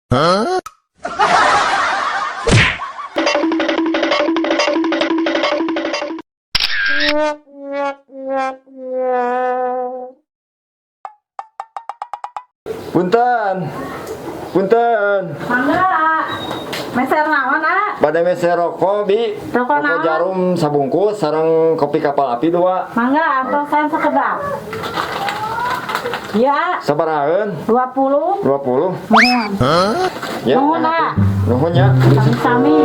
Punten, punten. Mangga, meser naon Pada meser rokok bi, Rokok naon? jarum sabungkus, sarang kopi kapal api 2. Mangga atau saya sekedap. Ya, Sabaraheun 20. 20. Mohon. Ya. Nuhun, Nak. Nuhun ya. Sami-sami.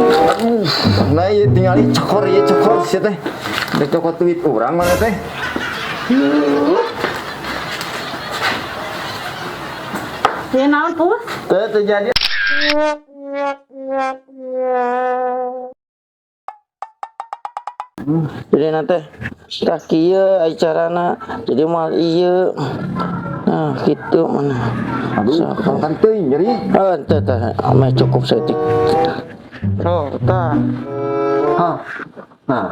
Nah, ieu tingali cokor ieu cokor sia teh. Dek cokor duit urang mana teh? Ya naon, Pus? Teh terjadi. Jadi nanti kaki ya acarana jadi mal iya nah gitu mana Aduh, kan teuing nyeri. teh ame cukup setik oh tah Hah. Nah,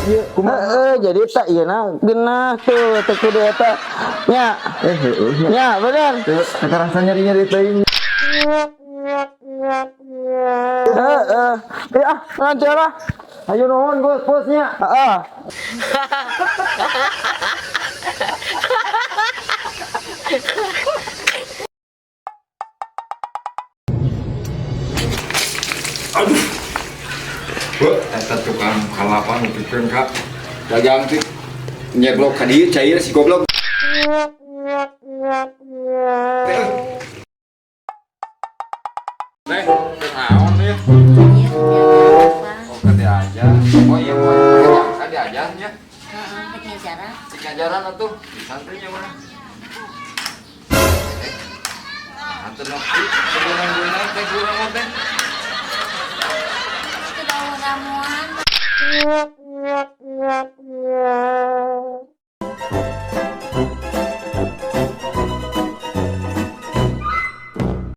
ieu jadi tak iya nah genah tuh teh kudu eta nya nya bener terasa nyeri-nyeri teuing. lancar lah Ayo nuhun bos-bosnya. Aduh. Eta tukang kalapan pikeun Kak. Dagang teh nyeblok ka dieu cair si goblok. Teh, naon ya? Oh, kade aja. Oh iya, kade aja nya. Cek ajaran atuh di santrinya mana? Antar nanti sebelum gue naik teh kurang teh. Sudah ramuan.